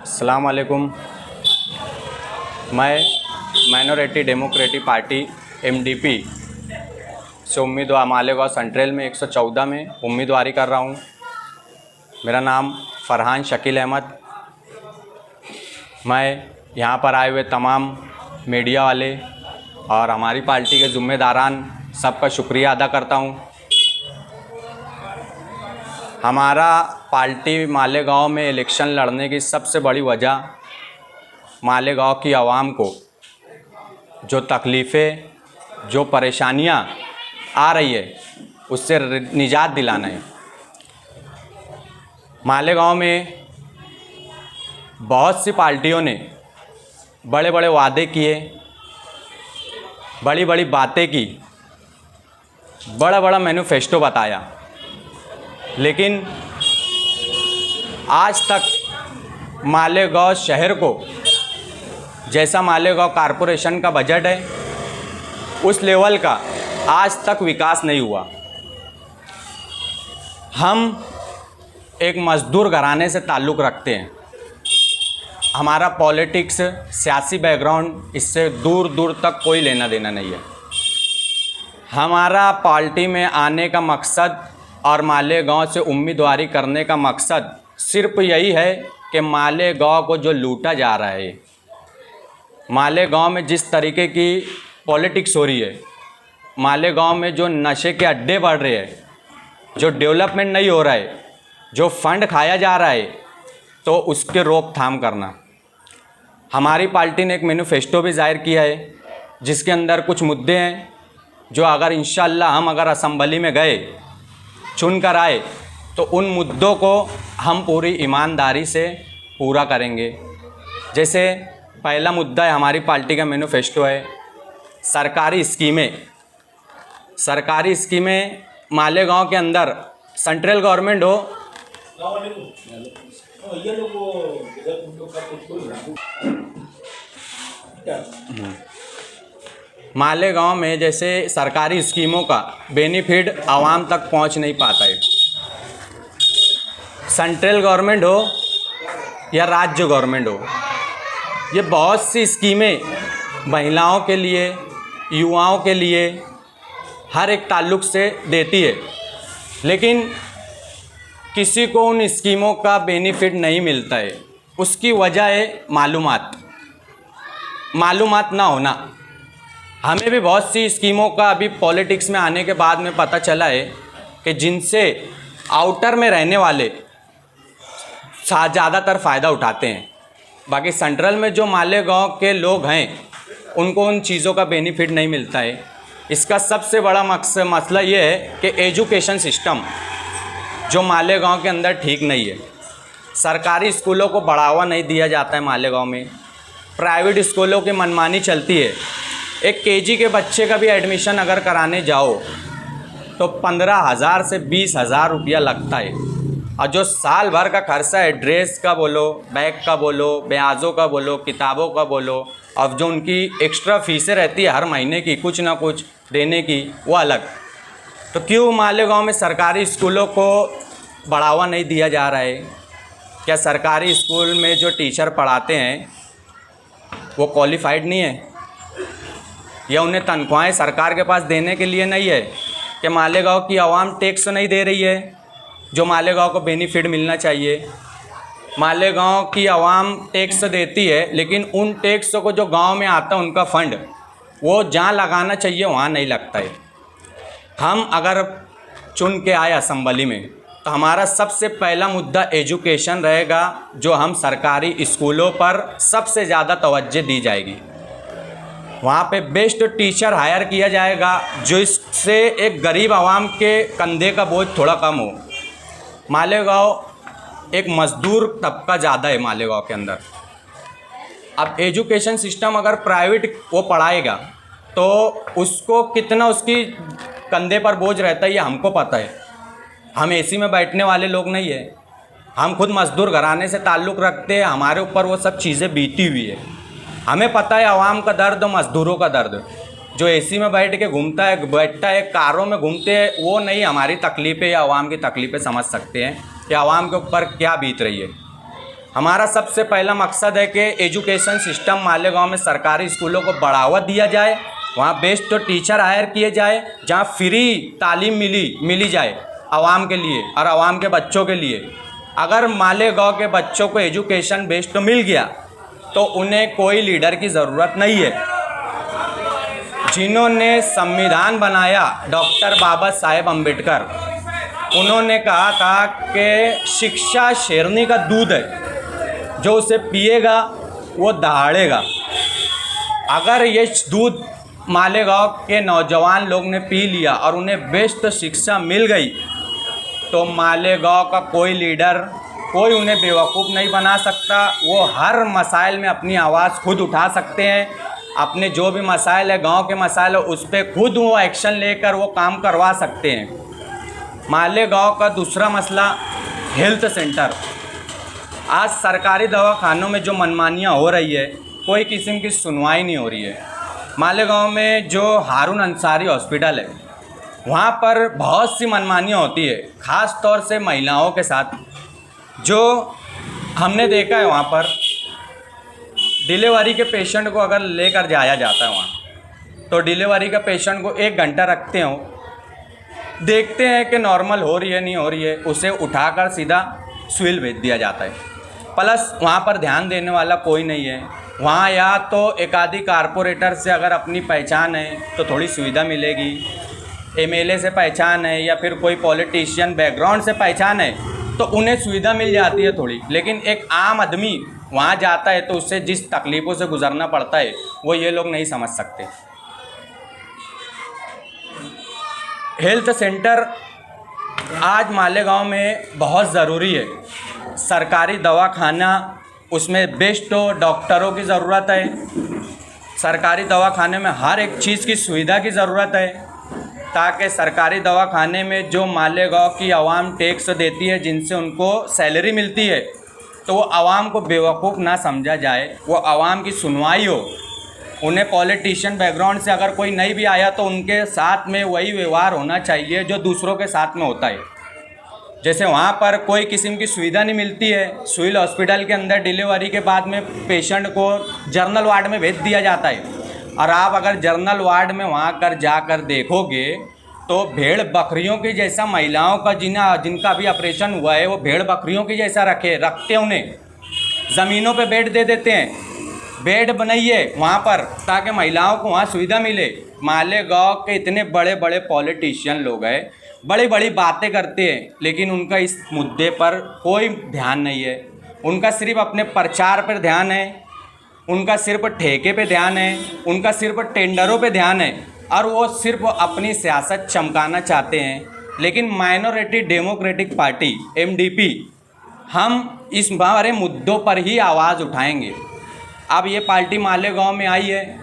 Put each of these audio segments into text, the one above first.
अस्सलाम वालेकुम। मैं माइनॉरिटी डेमोक्रेटिक पार्टी एमडीपी से उम्मीदवार मालेगांव सेंट्रल में 114 में उम्मीदवारी कर रहा हूँ। मेरा नाम फरहान शकील अहमद। मैं यहाँ पर आए हुए तमाम मीडिया वाले और हमारी पार्टी के ज़िम्मेदारान सबका शुक्रिया अदा करता हूँ। हमारा पार्टी मालेगांव में इलेक्शन लड़ने की सबसे बड़ी वजह मालेगांव की आवाम को जो तकलीफ़ें, जो परेशानियां आ रही है उससे निजात दिलाना है। मालेगांव में बहुत सी पार्टियों ने बड़े बड़े वादे किए, बड़ी बड़ी बातें की, बड़ा बड़ा मैनिफेस्टो बताया, लेकिन आज तक मालेगांव शहर को जैसा मालेगांव कॉरपोरेशन का बजट है उस लेवल का आज तक विकास नहीं हुआ। हम एक मज़दूर घराने से ताल्लुक़ रखते हैं। हमारा पॉलिटिक्स, सियासी बैकग्राउंड इससे दूर दूर तक कोई लेना देना नहीं है। हमारा पार्टी में आने का मकसद और मालेगांव से उम्मीदवारी करने का मकसद सिर्फ यही है कि मालेगांव को जो लूटा जा रहा है, मालेगांव में जिस तरीके की पॉलिटिक्स हो रही है, मालेगांव में जो नशे के अड्डे बढ़ रहे हैं, जो डेवलपमेंट नहीं हो रहा है, जो फंड खाया जा रहा है, तो उसके रोकथाम करना। हमारी पार्टी ने एक मैनिफेस्टो भी जाहिर किया है जिसके अंदर कुछ मुद्दे हैं जो अगर इंशाअल्लाह हम अगर असेंबली में गए, चुन कर आए, तो उन मुद्दों को हम पूरी ईमानदारी से पूरा करेंगे। जैसे पहला मुद्दा है, हमारी पार्टी का मैनिफेस्टो है सरकारी स्कीमें। सरकारी स्कीमें मालेगांव के अंदर सेंट्रल गवर्नमेंट हो मालेगांव में जैसे सरकारी स्कीमों का बेनिफिट आवाम तक पहुंच नहीं पाता है। सेंट्रल गवर्नमेंट हो या राज्य गवर्नमेंट हो, ये बहुत सी स्कीमें महिलाओं के लिए, युवाओं के लिए हर एक ताल्लुक़ से देती है, लेकिन किसी को उन स्कीमों का बेनिफिट नहीं मिलता है। उसकी वजह है मालूमात ना होना। हमें भी बहुत सी स्कीमों का अभी पॉलिटिक्स में आने के बाद में पता चला है कि जिनसे आउटर में रहने वाले ज़्यादातर फ़ायदा उठाते हैं। बाकी सेंट्रल में जो मालेगांव के लोग हैं उनको उन चीज़ों का बेनिफिट नहीं मिलता है। इसका सबसे बड़ा मसला ये है कि एजुकेशन सिस्टम जो मालेगांव के अंदर ठीक नहीं है। सरकारी स्कूलों को बढ़ावा नहीं दिया जाता है मालेगांव में, प्राइवेट स्कूलों की मनमानी चलती है। एक केजी के बच्चे का भी एडमिशन अगर कराने जाओ तो 15,000 से 20,000 रुपया लगता है, और जो साल भर का खर्चा है, ड्रेस का बोलो, बैग का बोलो, ब्याजों का बोलो, किताबों का बोलो, और जो उनकी एक्स्ट्रा फीसें रहती है हर महीने की कुछ ना कुछ देने की, वो अलग। तो क्यों मालेगांव में सरकारी स्कूलों को बढ़ावा नहीं दिया जा रहा है? क्या सरकारी स्कूल में जो टीचर पढ़ाते हैं वो क्वालिफाइड नहीं है, या उन्हें तनख्वाहें सरकार के पास देने के लिए नहीं है? कि मालेगांव की आवाम टैक्स नहीं दे रही है जो मालेगांव को बेनिफिट मिलना चाहिए? मालेगांव की आवाम टैक्स देती है, लेकिन उन टैक्स को जो गांव में आता है उनका फ़ंड वो जहाँ लगाना चाहिए वहाँ नहीं लगता है। हम अगर चुन के आए असेंबली में तो हमारा सबसे पहला मुद्दा एजुकेशन रहेगा, जो हम सरकारी स्कूलों पर सबसे ज़्यादा तवज्जो दी जाएगी। वहाँ पे बेस्ट टीचर हायर किया जाएगा जो इससे एक गरीब आवाम के कंधे का बोझ थोड़ा कम हो। मालेगांव एक मज़दूर तबका ज़्यादा है मालेगांव के अंदर। अब एजुकेशन सिस्टम अगर प्राइवेट वो पढ़ाएगा तो उसको कितना उसकी कंधे पर बोझ रहता है ये हमको पता है। हम एसी में बैठने वाले लोग नहीं है, हम खुद मज़दूर घराने से ताल्लुक़ रखते हैं, हमारे ऊपर वो सब चीज़ें बीती हुई है। हमें पता है आवाम का दर्द, मज़दूरों का दर्द। जो एसी में बैठ के घूमता है, बैठता है, कारों में घूमते हैं, वो नहीं हमारी तकलीफ़ें या आवाम की तकलीफ़ें समझ सकते हैं कि आवाम के ऊपर क्या बीत रही है। हमारा सबसे पहला मकसद है कि एजुकेशन सिस्टम मालेगांव में सरकारी स्कूलों को बढ़ावा दिया जाए, वहाँ बेस्ट तो टीचर हायर किए जाए, जहाँ फ्री तालीम मिली जाए आवाम के लिए और आवाम के बच्चों के लिए। अगर मालेगांव के बच्चों को एजुकेशन बेस्ट तो मिल गया तो उन्हें कोई लीडर की ज़रूरत नहीं है। जिन्होंने संविधान बनाया डॉक्टर बाबा साहेब अम्बेडकर, उन्होंने कहा था कि शिक्षा शेरनी का दूध है, जो उसे पिएगा वो दहाड़ेगा। अगर ये दूध मालेगांव के नौजवान लोग ने पी लिया और उन्हें बेस्ट शिक्षा मिल गई तो मालेगांव का कोई लीडर, कोई उन्हें बेवकूफ़ नहीं बना सकता। वो हर मसाइल में अपनी आवाज़ खुद उठा सकते हैं। अपने जो भी मसाइल है, गांव के मसाइल है, उस पर खुद वो एक्शन लेकर वो काम करवा सकते हैं। मालेगांव का दूसरा मसला हेल्थ सेंटर। आज सरकारी दवाखानों में जो मनमानियाँ हो रही है, कोई किस्म की सुनवाई नहीं हो रही है। मालेगांव में जो हारून अंसारी हॉस्पिटल है, वहाँ पर बहुत सी मनमानियाँ होती है, ख़ास तौर से महिलाओं के साथ। जो हमने देखा है, वहाँ पर डिलीवरी के पेशेंट को अगर लेकर जाया जाता है वहाँ, तो डिलीवरी का पेशेंट को 1 घंटा रखते हो, देखते हैं कि नॉर्मल हो रही है नहीं हो रही है, उसे उठाकर सीधा सिविल भेज दिया जाता है। प्लस वहाँ पर ध्यान देने वाला कोई नहीं है। वहाँ या तो एक आधी कारपोरेटर से अगर अपनी पहचान है तो थोड़ी सुविधा मिलेगी, एमएलए से पहचान है या फिर कोई पॉलिटिशियन बैकग्राउंड से पहचान है तो उन्हें सुविधा मिल जाती है थोड़ी। लेकिन एक आम आदमी वहाँ जाता है तो उससे जिस तकलीफ़ों से गुजरना पड़ता है वो ये लोग नहीं समझ सकते। हेल्थ सेंटर आज मालेगांव में बहुत ज़रूरी है। सरकारी दवाखाना, उसमें बेस्ट डॉक्टरों की ज़रूरत है। सरकारी दवाखाने में हर एक चीज़ की सुविधा की ज़रूरत है, ताकि सरकारी दवाखाने में जो मालेगांव की आवाम टैक्स देती है, जिनसे उनको सैलरी मिलती है, तो वो आवाम को बेवकूफ़ ना समझा जाए, वो आवाम की सुनवाई हो। उन्हें पॉलिटिशियन बैकग्राउंड से अगर कोई नहीं भी आया तो उनके साथ में वही व्यवहार होना चाहिए जो दूसरों के साथ में होता है। जैसे वहाँ पर कोई किस्म की सुविधा नहीं मिलती है, सिविल हॉस्पिटल के अंदर डिलीवरी के बाद में पेशेंट को जनरल वार्ड में भेज दिया जाता है। और आप अगर जनरल वार्ड में वहाँ कर जाकर देखोगे तो भेड़ बकरियों की जैसा महिलाओं का जिनका भी ऑपरेशन हुआ है, वो भेड़ बकरियों की जैसा रखते हैं। उन्हें ज़मीनों पे बेड दे देते हैं। बेड बनाइए वहाँ पर ताकि महिलाओं को वहाँ सुविधा मिले। मालेगांव के इतने बड़े बड़े पॉलिटिशियन लोग हैं, बड़ी बड़ी बातें करते हैं, लेकिन उनका इस मुद्दे पर कोई ध्यान नहीं है। उनका सिर्फ अपने प्रचार पर ध्यान है, उनका सिर्फ ठेके पे ध्यान है, उनका सिर्फ टेंडरों पे ध्यान है, और वो सिर्फ अपनी सियासत चमकाना चाहते हैं। लेकिन माइनॉरिटी डेमोक्रेटिक पार्टी MDP, हम इस बारे मुद्दों पर ही आवाज़ उठाएंगे। अब ये पार्टी मालेगांव में आई है,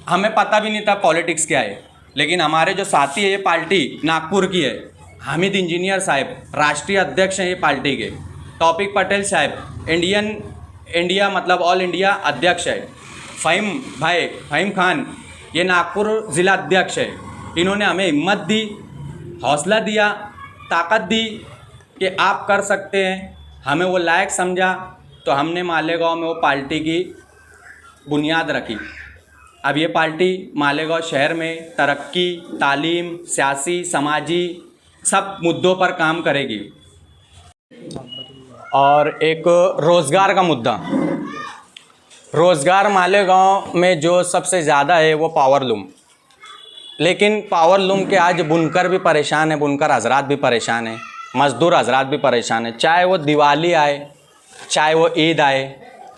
हमें पता भी नहीं था पॉलिटिक्स क्या है, लेकिन हमारे जो साथी है, ये पार्टी नागपुर की है, हामिद इंजीनियर साहब राष्ट्रीय अध्यक्ष हैं ये पार्टी के, तौफीक पटेल साहब इंडिया मतलब ऑल इंडिया अध्यक्ष है, फ़हीम खान ये नागपुर ज़िला अध्यक्ष है। इन्होंने हमें हिम्मत दी, हौसला दिया, ताकत दी कि आप कर सकते हैं। हमें वो लायक समझा तो हमने मालेगांव में वो पार्टी की बुनियाद रखी। अब ये पार्टी मालेगांव शहर में तरक्की, तालीम, सियासी, समाजी सब मुद्दों पर काम करेगी। और एक रोज़गार का मुद्दा, रोज़गार मालेगांव में जो सबसे ज़्यादा है वो पावरलूम। लेकिन पावरलूम के आज बुनकर भी परेशान है, बुनकर हजरात भी परेशान है, मज़दूर हजरात भी परेशान है। चाहे वो दिवाली आए, चाहे वो ईद आए,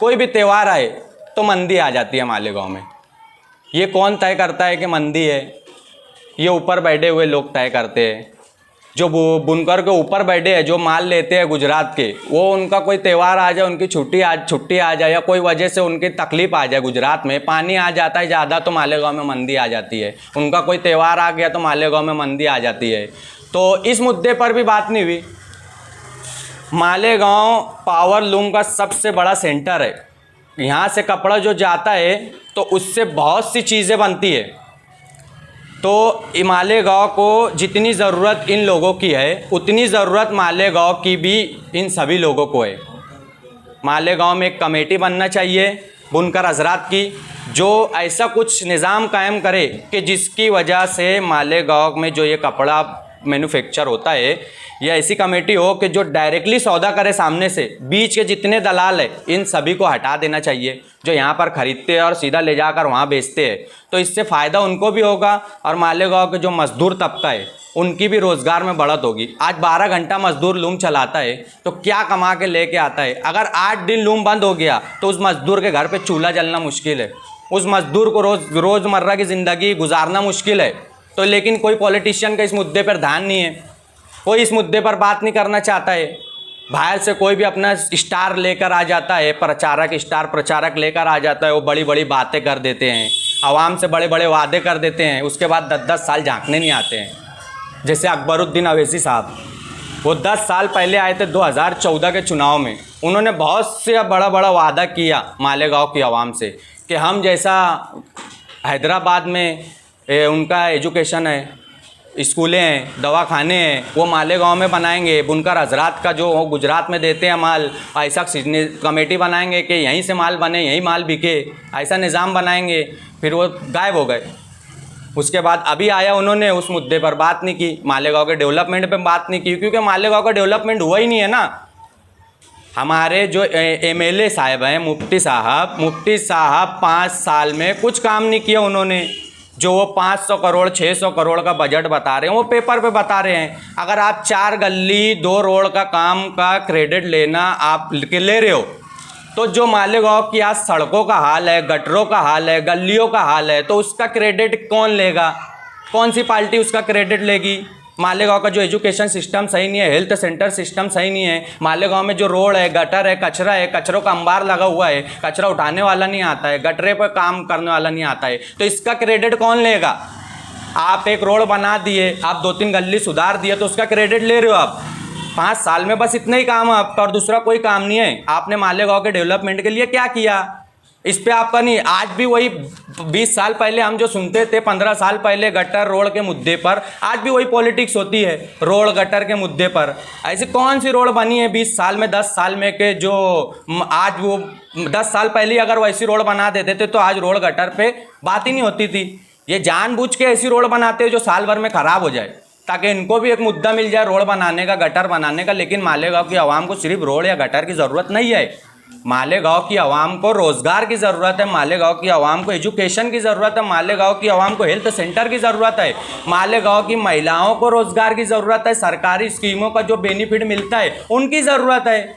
कोई भी त्यौहार आए तो मंदी आ जाती है मालेगांव में। ये कौन तय करता है कि मंदी है? ये ऊपर बैठे हुए लोग तय करते हैं। जो बुनकर के ऊपर बैठे हैं, जो माल लेते हैं गुजरात के, वो उनका कोई त्यौहार आ जाए, उनकी छुट्टी आ जाए, या कोई वजह से उनकी तकलीफ़ आ जाए, गुजरात में पानी आ जाता है ज़्यादा तो मालेगांव में मंदी आ जाती है। उनका कोई त्यौहार आ गया तो मालेगांव में मंदी आ जाती है। तो इस मुद्दे पर भी बात नहीं हुई। मालेगांव पावरलूम का सबसे बड़ा सेंटर है। यहाँ से कपड़ा जो जाता है तो उससे बहुत सी चीज़ें बनती है। तो मालेगांव को जितनी ज़रूरत इन लोगों की है, उतनी ज़रूरत मालेगांव की भी इन सभी लोगों को है। मालेगांव में एक कमेटी बनना चाहिए बुनकर हजरात की, जो ऐसा कुछ निज़ाम कायम करे कि जिसकी वजह से मालेगांव में जो ये कपड़ा मैन्युफैक्चर होता है, ये ऐसी कमेटी हो कि जो डायरेक्टली सौदा करे सामने से, बीच के जितने दलाल है इन सभी को हटा देना चाहिए, जो यहाँ पर ख़रीदते हैं और सीधा ले जाकर वहाँ बेचते हैं। तो इससे फ़ायदा उनको भी होगा और मालेगांव के जो मज़दूर तबका है उनकी भी रोज़गार में बढ़त होगी। आज 12 घंटा मज़दूर लूम चलाता है तो क्या कमा के लेके आता है? अगर 8 दिन लूम बंद हो गया तो उस मज़दूर के घर पे चूल्हा जलना मुश्किल है, उस मज़दूर को रोज़मर्रा की ज़िंदगी गुजारना मुश्किल है। तो लेकिन कोई पॉलिटिशियन का इस मुद्दे पर ध्यान नहीं है, कोई इस मुद्दे पर बात नहीं करना चाहता है। बाहर से कोई भी अपना स्टार लेकर आ जाता है, स्टार प्रचारक लेकर आ जाता है, वो बड़ी बड़ी बातें कर देते हैं, आवाम से बड़े बड़े वादे कर देते हैं, उसके बाद 10-10 साल झांकने नहीं आते हैं। जैसे अकबरुद्दीन अवैसी साहब, वो 10 साल पहले आए थे 2014 के चुनाव में, उन्होंने बहुत से बड़ा बड़ा वादा किया मालेगांव की आवाम से कि हम जैसा हैदराबाद में उनका एजुकेशन है, स्कूलें हैं, दवाखाने हैं, वो मालेगांव में बनाएंगे। बुनकर हजरात का जो वो गुजरात में देते हैं माल, ऐसा कमेटी बनाएंगे कि यहीं से माल बने, यहीं माल बिके, ऐसा निज़ाम बनाएंगे। फिर वो गायब हो गए। उसके बाद अभी आया, उन्होंने उस मुद्दे पर बात नहीं की, मालेगांव के डेवलपमेंट पे बात नहीं की, क्योंकि मालेगांव का डेवलपमेंट हुआ ही नहीं है ना। हमारे जो MLA साहब हैं, मुफ्ती साहब 5 साल में कुछ काम नहीं किया उन्होंने। जो वो 500 करोड़ 600 करोड़ का बजट बता रहे हैं वो पेपर पे बता रहे हैं। अगर आप 4 गली 2 रोड का काम का क्रेडिट लेना आप ले रहे हो, तो जो मालेगांव की आज सड़कों का हाल है, गटरों का हाल है, गलियों का हाल है, तो उसका क्रेडिट कौन लेगा? कौन सी पार्टी उसका क्रेडिट लेगी? मालेगांव का जो एजुकेशन सिस्टम सही नहीं है, हेल्थ सेंटर सिस्टम सही नहीं है, मालेगांव में जो रोड है, गटर है, कचरा है, कचरों का अंबार लगा हुआ है, कचरा उठाने वाला नहीं आता है, गटरे पर काम करने वाला नहीं आता है, तो इसका क्रेडिट कौन लेगा? आप एक रोड बना दिए, आप 2-3 गली सुधार दिए, तो उसका क्रेडिट ले रहे हो आप। 5 साल में बस इतना ही काम है आपका और दूसरा कोई काम नहीं है। आपने मालेगांव के डेवलपमेंट के लिए क्या किया? इस पे आपका नहीं। आज भी वही 20 साल पहले हम जो सुनते थे, 15 साल पहले गटर रोड के मुद्दे पर, आज भी वही पॉलिटिक्स होती है रोड गटर के मुद्दे पर। ऐसी कौन सी रोड बनी है 20 साल में, 10 साल में के जो आज वो 10 साल पहले अगर वैसी रोड बना देते थे तो आज रोड गटर पे बात ही नहीं होती थी। ये जानबूझ के ऐसी रोड बनाते हैं जो साल भर में ख़राब हो जाए, ताकि इनको भी एक मुद्दा मिल जाए रोड बनाने का, गटर बनाने का। लेकिन मालेगांव की आवाम को सिर्फ रोड या गटर की ज़रूरत नहीं है, मालेगांव की आवाम को रोज़गार की ज़रूरत है, मालेगांव की आवाम को एजुकेशन की ज़रूरत है, मालेगांव की आवाम को हेल्थ सेंटर की ज़रूरत है, मालेगांव की महिलाओं को रोज़गार की ज़रूरत है, सरकारी स्कीमों का जो बेनिफिट मिलता है उनकी ज़रूरत है।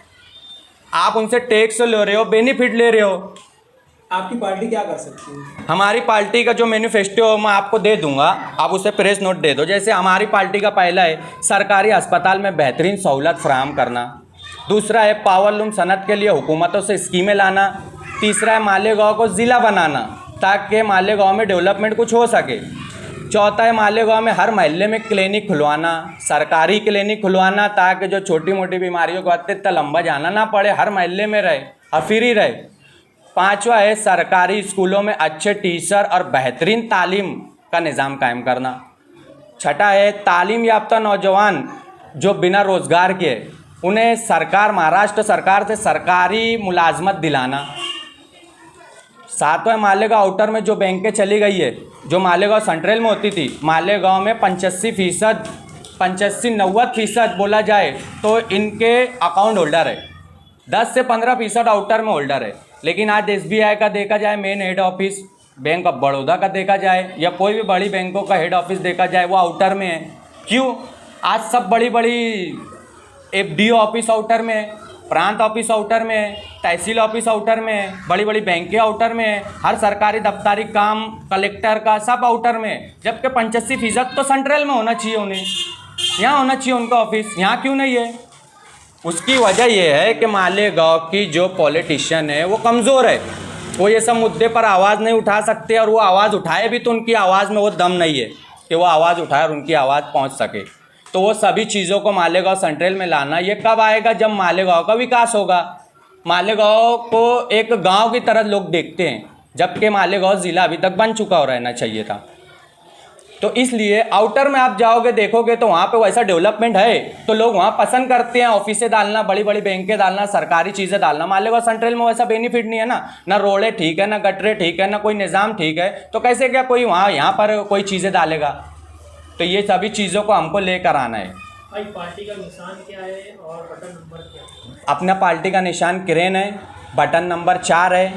आप उनसे टैक्स ले रहे हो, बेनिफिट ले रहे हो। आपकी पार्टी क्या कर सकती है? हमारी पार्टी का जो मैनिफेस्टो मैं आपको दे दूंगा, आप उसे प्रेस नोट दे दो। जैसे हमारी पार्टी का पहला है सरकारी अस्पताल में बेहतरीन सहूलत फराहम करना, दूसरा है पावर लूम सनत के लिए हुकूमतों से स्कीमें लाना, तीसरा है मालेगांव को ज़िला बनाना ताकि मालेगांव में डेवलपमेंट कुछ हो सके, चौथा है मालेगांव में हर मोहल्ले में क्लिनिक खुलवाना, सरकारी क्लिनिक खुलवाना ताकि जो छोटी मोटी बीमारियों को अत्यंत लंबा जाना ना पड़े, हर मोहल्ले में रहे और फ्री रहे। पांचवा है सरकारी स्कूलों में अच्छे टीचर और बेहतरीन तालीम का निज़ाम कायम करना। छठा है तालीम याफ्ता नौजवान जो बिना रोज़गार के उन्हें सरकार, महाराष्ट्र सरकार से सरकारी मुलाजमत दिलाना। सातवां मालेगांव आउटर में जो बैंकें चली गई है, जो मालेगांव सेंट्रल में होती थी, मालेगांव में 85-90% बोला जाए तो इनके अकाउंट होल्डर है, 10 से 15% आउटर में होल्डर है। लेकिन आज SBI का देखा जाए main head office, bank of Baroda का देखा जाए या कोई भी बड़ी बैंकों का हेड ऑफिस देखा जाए, वो आउटर में है। क्यों? आज सब बड़ी बड़ी FDO ऑफिस आउटर में है, प्रांत ऑफिस आउटर में है, तहसील ऑफिस आउटर में है, बड़ी बड़ी बैंकें आउटर में है, हर सरकारी दफ्तारी काम कलेक्टर का सब आउटर में है। जबकि 85% तो सेंट्रल में होना चाहिए, उन्हें यहाँ होना चाहिए उनका ऑफिस, यहाँ क्यों नहीं है? उसकी वजह यह है कि मालेगांव की जो पॉलिटिशियन है वो कमज़ोर है, वो ये सब मुद्दे पर आवाज़ नहीं उठा सकते, और वो आवाज़ उठाए भी तो उनकी आवाज़ में वो दम नहीं है कि वो आवाज़ उठाए और उनकी आवाज़ पहुंच सके। तो वो सभी चीज़ों को मालेगांव सेंट्रल में लाना, ये कब आएगा? जब मालेगांव का विकास होगा। मालेगांव को एक गाँव की तरह लोग देखते हैं, जबकि मालेगांव ज़िला अभी तक बन चुका हो रहना चाहिए था। तो इसलिए आउटर में आप जाओगे देखोगे तो वहाँ पे वैसा डेवलपमेंट है तो लोग वहाँ पसंद करते हैं ऑफिसें डालना, बड़ी बड़ी बैंकें डालना, सरकारी चीज़ें डालना। मालेगांव सेंट्रल में वैसा बेनिफिट नहीं है ना रोडें ठीक है, ना गटरें ठीक है, ना कोई निज़ाम ठीक है, तो कैसे क्या कोई वहाँ यहाँ पर कोई चीज़ें डालेगा। तो ये सभी चीज़ों को हमको लेकर आना है। भाई पार्टी का निशान क्या है और बटन नंबर क्या है? अपना पार्टी का निशान क्रेन है, बटन नंबर 4 है।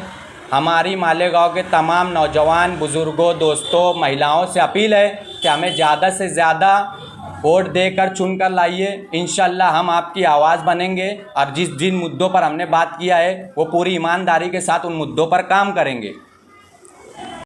हमारी मालेगांव के तमाम नौजवान बुज़ुर्गों, दोस्तों, महिलाओं से अपील है कि हमें ज़्यादा से ज़्यादा वोट देकर चुन कर लाइए। इंशाल्लाह हम आपकी आवाज़ बनेंगे और जिन मुद्दों पर हमने बात किया है वो पूरी ईमानदारी के साथ उन मुद्दों पर काम करेंगे।